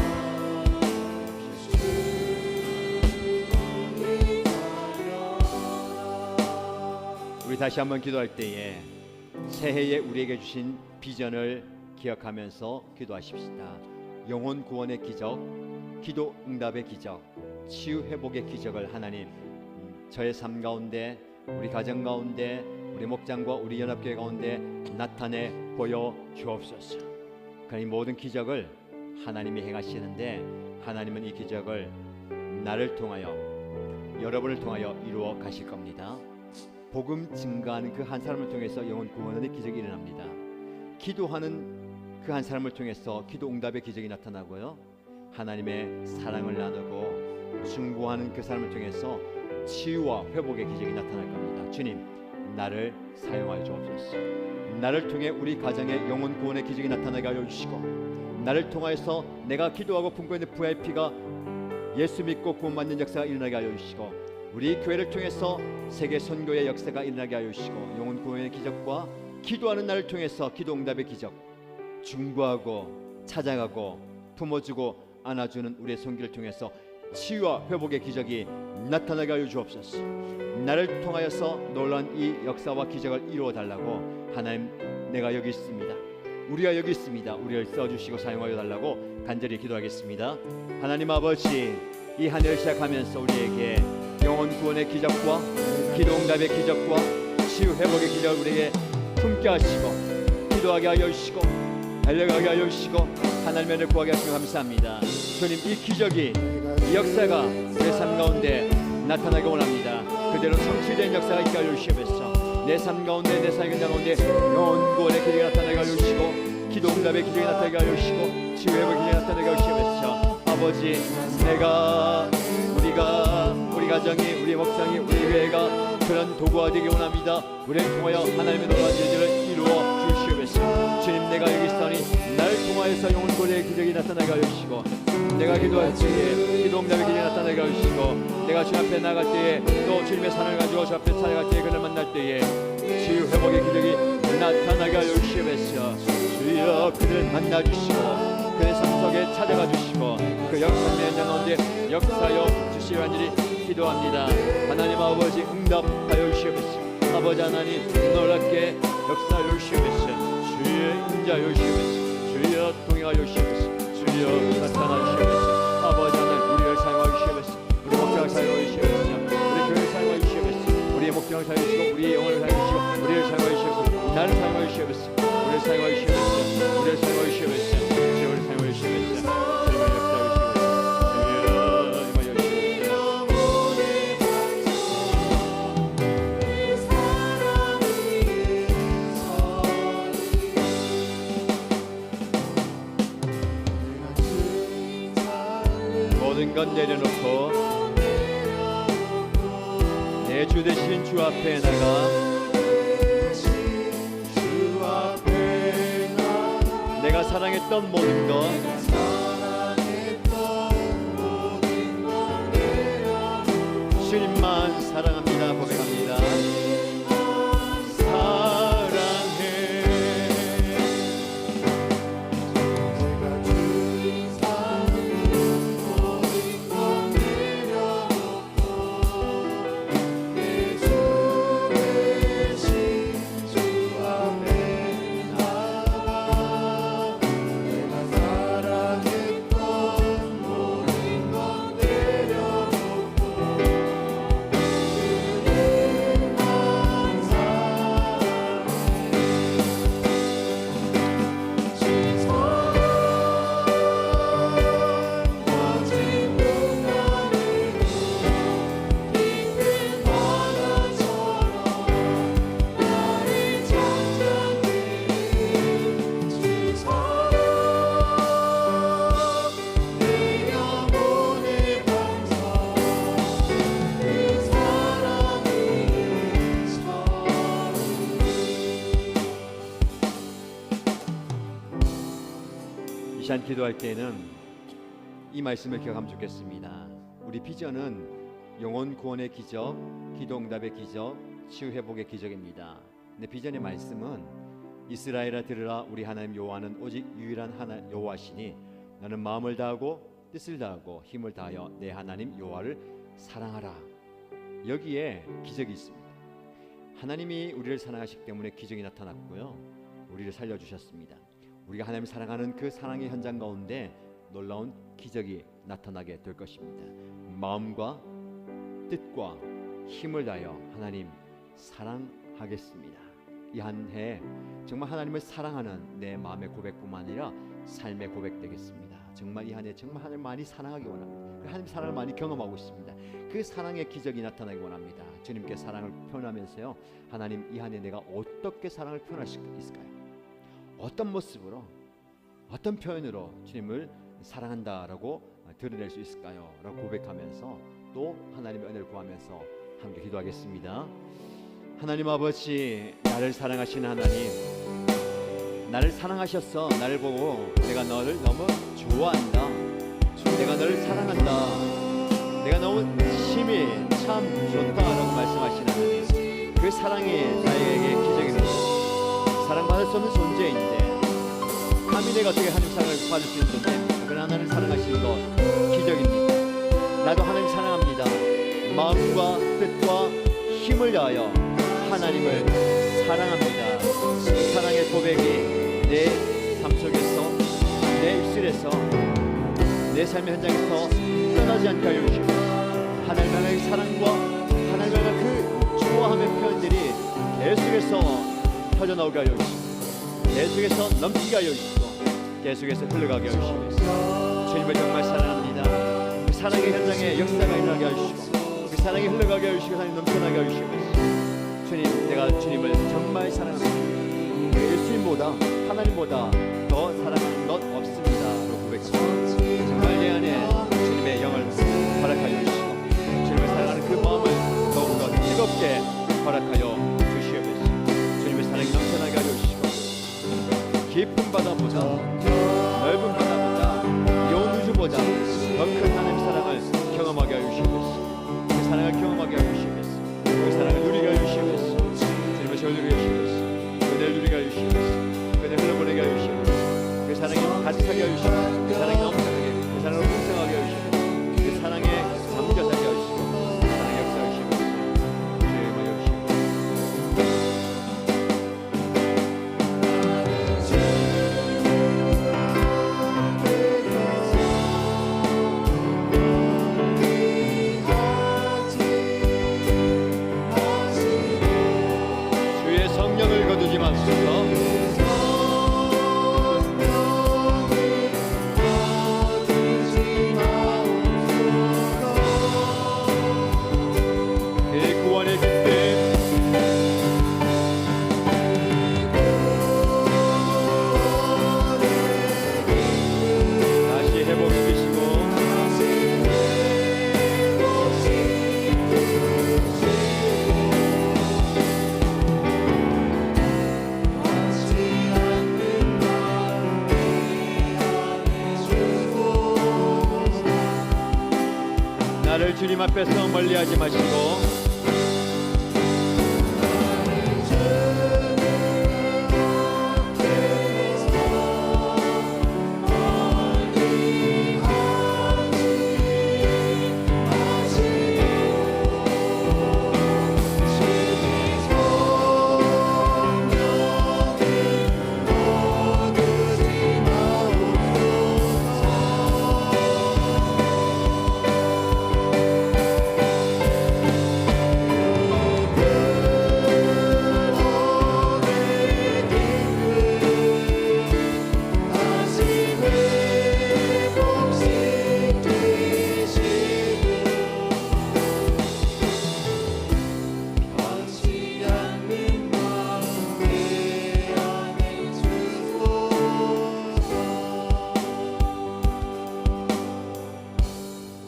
우리 다시 한번 기도할 때에 새해에 우리에게 주신 비전을 기억하면서 기도하십시다. 영혼 구원의 기적, 기도 응답의 기적, 치유 회복의 기적을 하나님, 저의 삶 가운데, 우리 가정 가운데, 우리 목장과 우리 연합교회 가운데 나타내 보여 주옵소서. 그러니 모든 기적을 하나님이 행하시는데, 하나님은 이 기적을 나를 통하여, 여러분을 통하여 이루어 가실 겁니다. 복음 증가하는 그 한 사람을 통해서 영혼 구원의 기적이 일어납니다. 기도하는 그 한 사람을 통해서 기도 응답의 기적이 나타나고요, 하나님의 사랑을 나누고 중보하는 그 사람을 통해서 치유와 회복의 기적이 나타날 겁니다. 주님, 나를 사용하여 주옵소서. 나를 통해 우리 가정에 영혼 구원의 기적이 나타나게 하여 주시고, 나를 통하여서 내가 기도하고 품고 있는 VIP가 예수 믿고 구원받는 역사가 일어나게 하여 주시고, 우리 교회를 통해서 세계 선교의 역사가 일어나게 하여 주시고, 영혼 구원의 기적과 기도하는 나를 통해서 기도 응답의 기적, 중보하고 찾아가고 품어주고 안아주는 우리의 손길을 통해서 치유와 회복의 기적이 나타나게 하여 주옵소서. 나를 통하여서 놀라운 이 역사와 기적을 이루어 달라고 하나님, 내가 여기 있습니다. 우리가 여기 있습니다. 우리를 써주시고 사용하여 달라고 간절히 기도하겠습니다. 하나님 아버지, 이 한 해를 시작하면서 우리에게 영혼 구원의 기적과 기도 응답의 기적과 치유 회복의 기적을 우리에게 품게 하시고, 기도하게 하여 주시고 달려가게 하여 주시고 하나님의 은혜를 구하게 하시며 감사합니다. 주님, 이 기적이, 이 역사가 내 삶 가운데 나타나기 원합니다. 그대로 성취된 역사가 있게 하여 주시옵소서. 내 삶 가운데, 내 삶 가운데 영혼 구원의 기적이 나타나게 하여 주시고, 기도 응답의 기적이 나타나게 하여 주시고, 치유 회복의 기적이 나타나게 하여 주시옵소서. 아버지, 우리 가정이, 우리 목장이, 우리 교회가 그런 도구가 되기 원합니다. 우리를 통하여 하나님의 놀라운 일들을 이루어 주시옵소서. 주님, 내가 여기 있으니 나를 통하여서 영혼 고대의 기적이 나타나게 하여 주시고, 내가 기도할 때에 기도 응답의 기적이 나타나게 하여 주시고, 내가 주 앞에 나갈 때에 또 주님의 산을 가지고 주 앞에 살아갈 때에 그를 만날 때에 치유 회복의 기적이 나타나게 하여 주시옵소서. 주여, 그를 만나 주시고 그의 삶 속에 찾아가 주시고 그 역사의 현장 가운데 역사여 주시려는 일이 기도합니다. 하나님 아버지, 응답하여 주시옵소서. 아버지 하나님, 놀랍게 역사하여 주시옵소서. 주여, 인자하여 주시옵소서. 주여, 동행하여 주시옵소서. 주여, 나타나 주시옵소서. 아버지 하나님, 우리를 사용하여 주시옵소서. 우리 목장을 사용하여 주시옵소서. 우리 교회를 사용하여 주시옵소서. 우리의 목장을 사용하여 주시고 우리의 영혼을 사용하여 주시고 우리를 사용하여 주시옵소서. 나를 사용하여 주시옵소서. 우리를 사용하여 주시옵소서. 우리를 사용하여 주시옵소서. 주여를 사용하여 주시옵소서. 주님을 역사하여 주시옵소서. 모든 것 내려놓고 내 주 대신 주 앞에 나가 내가 사랑했던 모든 것 주님만 사랑합니다. 고백합니다. 이 시간 기도할 때에는 이 말씀을 기억하면 좋겠습니다. 우리 비전은 영혼 구원의 기적, 기도 응답의 기적, 치유 회복의 기적입니다. 근데 비전의 말씀은 이스라엘아 들으라, 우리 하나님 여호와는 오직 유일한 여호와시니 너는 마음을 다하고 뜻을 다하고 힘을 다하여 내 하나님 여호와를 사랑하라. 여기에 기적이 있습니다. 하나님이 우리를 사랑하시기 때문에 기적이 나타났고요, 우리를 살려주셨습니다. 우리가 하나님을 사랑하는 그 사랑의 현장 가운데 놀라운 기적이 나타나게 될 것입니다. 마음과 뜻과 힘을 다하여 하나님 사랑하겠습니다. 이 한 해 정말 하나님을 사랑하는 내 마음의 고백뿐만 아니라 삶의 고백 되겠습니다. 정말 이 한 해 정말 하나님을 많이 사랑하기 원합니다. 하나님 사랑을 많이 경험하고 있습니다. 그 사랑의 기적이 나타나기 원합니다. 주님께 사랑을 표현하면서요, 하나님 이 한 해 내가 어떻게 사랑을 표현할 수 있을까요? 어떤 모습으로, 어떤 표현으로 주님을 사랑한다라고 드러낼 수 있을까요? 라고 고백하면서 또 하나님의 은혜를 구하면서 함께 기도하겠습니다. 하나님 아버지, 나를 사랑하시는 하나님, 나를 사랑하셨어. 나를 보고 내가 너를 너무 좋아한다, 내가 너를 사랑한다, 내가 너무 힘이 참 좋다라고 말씀하시는 하나님, 그 사랑이 나에게 기적입니다. 사랑받을 수 없는 존재인데 감히 내가 어떻게 하나님 사랑을 받을 수 있는 존재입니까? 그러나 하나님 사랑하시는 것 기적입니다. 나도 하나님 사랑합니다. 마음과 뜻과 힘을 다하여 하나님을 사랑합니다. 그 사랑의 고백이 내 삶 속에서, 내 입술에서, 내 삶의 현장에서 떠나지 않게 하여 주시고, 하나님 하나님의 사랑과 하나님 하나님의 그 좋아함의 표현들이 계속해서 터져나오게 하여 주시고, 계속해서 넘치게 하여 주시고, 계속해서 흘러가게 하여 주시고, 주님을 정말 사랑합니다. 그 사랑의 현장에 역사가 일어나게 하여 주시고, 그 사랑이 흘러가게 하여 주시고, 하나님 넘쳐나게 하여 주시고, 주님, 내가 주님을 정말 사랑합니다. 예수님보다, 하나님보다 더 사랑하는 것 없습니다. 고백합니다. 정말 내 안에 주님의 영을 허락하여 주시고, 주님을 사랑하는 그 마음을 더욱더 뜨겁게 허락하여 주시옵소서. 주님의 사랑이 넘쳐나게 하여 주시고, 넘쳐나게 해주시고 그 사랑이 넘쳐나게 그 사랑을 풍성하게 해주시고 그 사랑에 잠겨서게 해주시고 그 사랑의 역사를 주시고 주의 임하여 주시고 주의 성령을 거두지 마소서. 그의 구원의 기쁨 다시 회복시키시고 나를 주님 앞에서 멀리하지 마시고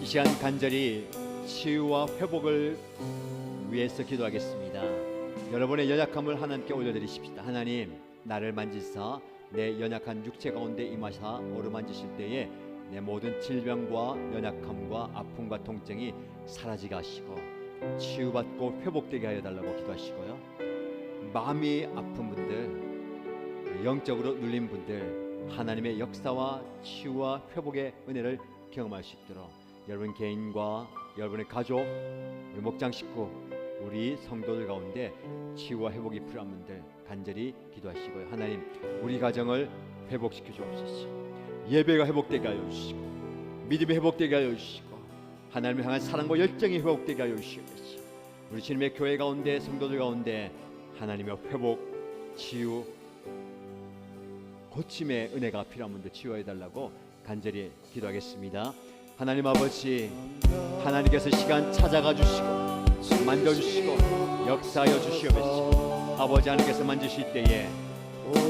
이 시간 간절히 치유와 회복을 위해서 기도하겠습니다. 여러분의 연약함을 하나님께 올려드리십시다. 하나님, 나를 만지사 내 연약한 육체 가운데 임하사 어루만지실 때에 내 모든 질병과 연약함과 아픔과 통증이 사라지게 하시고 치유받고 회복되게 하여 달라고 기도하시고요. 마음이 아픈 분들, 영적으로 눌린 분들, 하나님의 역사와 치유와 회복의 은혜를 경험할 수 있도록 여러분 개인과 여러분의 가족, 우리 목장 식구, 우리 성도들 가운데 치유와 회복이 필요한 분들 간절히 기도하시고요. 하나님, 우리 가정을 회복시켜 주옵소서. 예배가 회복되게 하여 주시고 믿음이 회복되게 하여 주시고 하나님을 향한 사랑과 열정이 회복되게 하여 주시옵소서. 우리 주님의 교회 가운데 성도들 가운데 하나님의 회복, 치유, 고침의 은혜가 필요한 분들 치유해 달라고 간절히 기도하겠습니다. 하나님 아버지, 하나님께서 시간 찾아가 주시고 만져주시고 역사하여 주시옵소서. 아버지 하나님께서 만지실 때에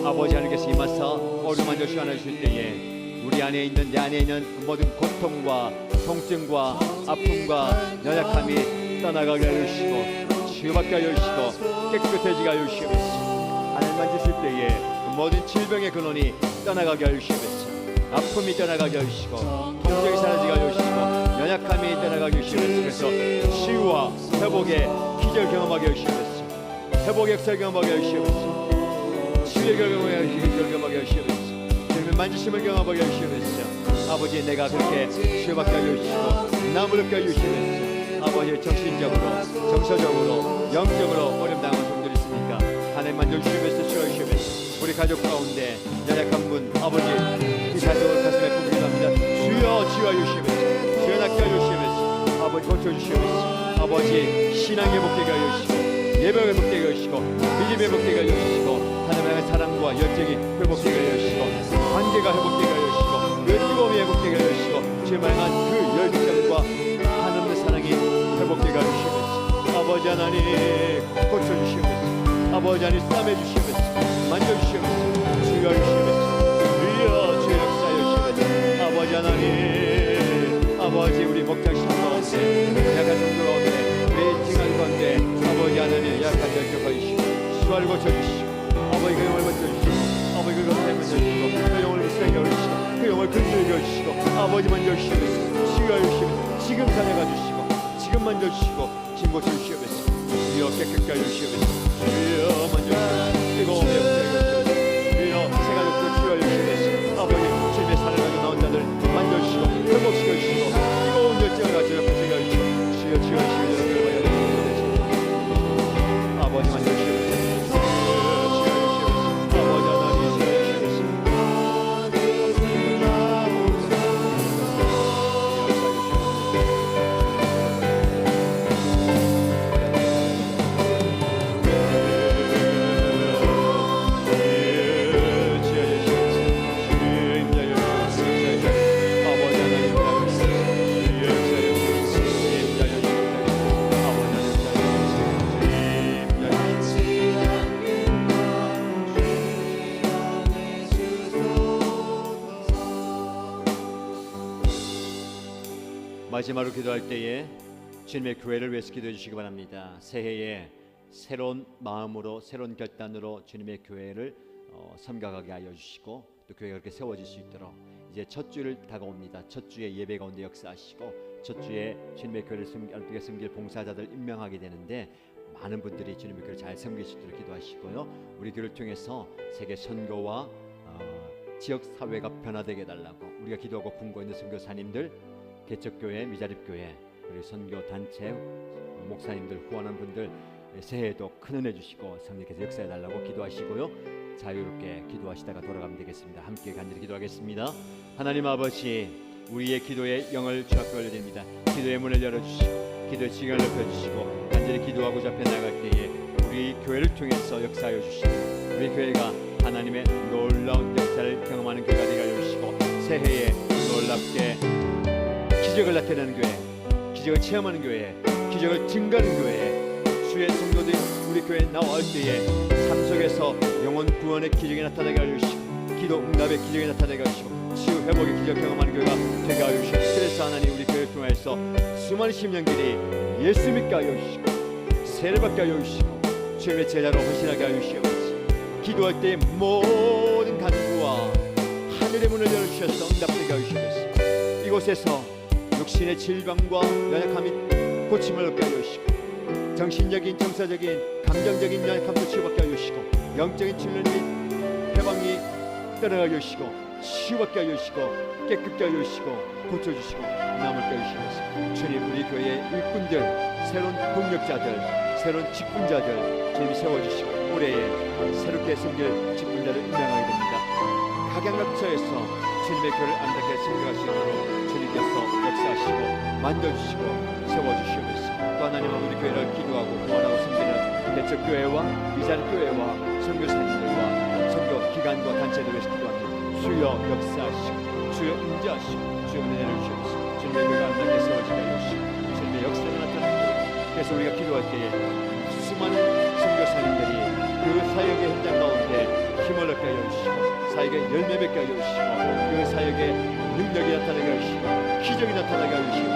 아버지 하나님께서 임하사 어루만져 주실 때에 우리 안에 있는 내 안에 있는 모든 고통과 통증과 아픔과 연약함이 떠나가게 하여 주시고 치유받게 하여 주시고 깨끗해지게 하여 주시옵소서. 하나님 만지실 때에 모든 질병의 근원이 떠나가게 하여 주시옵소서. 아픔이 떠나가게 하여 주시고 통증이 사라지게 하여 주시고 연약함이 떠나가게 하여 주시옵소서. 그래서 치유와 회복의 기적을 경험하게 하여 주시옵소서. 회복의 역사를 경험하게 하여 주시옵소서. 치유의 경험하게 하여 주시옵소서. 주님의 만지심을 경험하게 하여 주시옵소서. 아버지, 내가 그렇게 치유받게 하여 주시고 나무롭게 하여 주시옵소서. 아버지, 정신적으로 정서적으로 영적으로 어려움 당한 분들이 있으니까 하나님 만져주시면서 치유해 주시옵소서. 우리 가족 가운데 연약한 분 아버지, 이 가족을 가슴에 품게 합니다. 주여 치유하여 주시옵소서. 주여 낫게 하여 주시옵소서. 아버지 고쳐주시옵소서. 아버지, 신앙 회복되게 하여 주시고 예배 회복되게 하여 주시고 믿음 회복되게 하여 주시고 하나님의 사랑과 열정이 회복되게 하여 주시고 관계가 회복되게 하여 주시고 뜨거움이 회복되게 하여 주시고 주의 향한 그 열정과 하나님의 사랑이 회복되게 하여 주시옵소서. 아버지 하나님 고쳐주시옵소서. 아버지 하나님 싸매주시옵소서. 만져주시옵소서. 주여 주시옵소서. 주의 역사여 주시옵소서. 아버지 하나님, 아버지 우리 목장 식구 가운데 약한 성도 가운데 우리 지간 가운데 아버지 하나님 약한 열정하여 주시고 수화를 고쳐주시고 아버지 그 영을 만져주시고 아버지 그 영을 만져주시고 그 영을 세게 하시고 그 영을 근들게 하시고 아버지 만져주시옵소서. 치유하여 주시옵소서. 지금 살아가 주시고 지금 만져주시고 지금 고쳐주시옵소서. 주여 깨끗게 하여 주시옵소서. 주여 만져주시옵소서. 뜨거운 영을 주여 새 가족들 치유하여 주시옵소서. 아버지 주님의 사랑 마지막으로 기도할 때에 주님의 교회를 위해서 기도해 주시기 바랍니다. 새해에 새로운 마음으로 새로운 결단으로 주님의 교회를 섬겨가게 하여 주시고 또 교회가 그렇게 세워질 수 있도록 이제 첫 주를 다가옵니다. 첫 주에 예배 가운데 역사하시고 첫 주에 주님의 교회를 섬길 봉사자들 임명하게 되는데 많은 분들이 주님의 교회를 잘 섬길 수 있도록 기도하시고요. 우리 교회를 통해서 세계 선교와 지역 사회가 변화되게 해달라고 우리가 기도하고 분고있는 선교사님들, 개척교회, 미자립교회, 그리고 선교 단체 목사님들, 후원한 분들 새해에도 큰 은혜 주시고 성령께서 역사해달라고 기도하시고요. 자유롭게 기도하시다가 돌아가면 되겠습니다. 함께 간절히 기도하겠습니다. 하나님 아버지, 우리의 기도에 영을 주 앞에 올려드립니다. 기도의 문을 열어주시고 기도의 시간을 높여주시고 간절히 기도하고자 앞에 나갈 때에 우리 교회를 통해서 역사하여 주시고 우리 교회가 하나님의 놀라운 역사를 경험하는 교회가 되게 하여 주시고 새해에 놀랍게 기적을 나타내는 교회, 기적을 체험하는 교회, 기적을 증가하는 교회, 주의 성도들이 우리 교회에 나올 때에 삶 속에서 영혼 구원의 기적이 나타나게 하여 주시고 기도 응답의 기적이 나타나게 하여 주시고 치유 회복의 기적 경험하는 교회가 되게 하여 주시고 그래서 하나님 우리 교회를 통해서 수많은 심령들이 예수 믿게 하여 주시고 세례 받게 하여 주시고 주님의 제자로 헌신하게 하여 주시옵소서. 기도할 때의 모든 간구와 하늘의 문을 열어주셔서 응답되게 하여 주시옵소서. 이곳에서 육신의 질병과 연약함이 고침을 얻게 하여 주시고 정신적인, 정서적인, 감정적인 연약함도 치유받게 하여 주시고 영적인 질병 및 해방이 떠나가게 하여 주시고 치유받게 하여 주시고 깨끗게 하여 주시고 고쳐주시고 남을게 하여 주시옵소서. 주님 우리 교회의 일꾼들, 새로운 동력자들, 새로운 직분자들 주님이 세워주시고 올해에 새롭게 섬길 직분자를 임명하게 됩니다. 각양각처에서 주님의 교회를 안답게 섬겨갈 수 있도록 주님께서 역사하시고 만들어주시고 세워주시옵소서. 또 하나님 우리 교회를 기도하고 후원하고 섬기는 개척교회와 미자립교회와 선교사님들과 선교기관과 단체들 위해서 기도합니다. 주여 역사하시고 주여 임재하시고 주여 은혜를 주시옵소서. 주님의 교회가 안답게 세워지게 하여 주시고 주님의 역사가 나타나는 그래서 우리가 기도할 때에 수많은 선교사님들이 그 사역의 현장 가운데 힘을 얻게 하여 주시고 사역의 열매 맺게 하여 주시고 그 사역의 능력이 나타나게 하여 주시고 기적이 나타나게 하여 주시고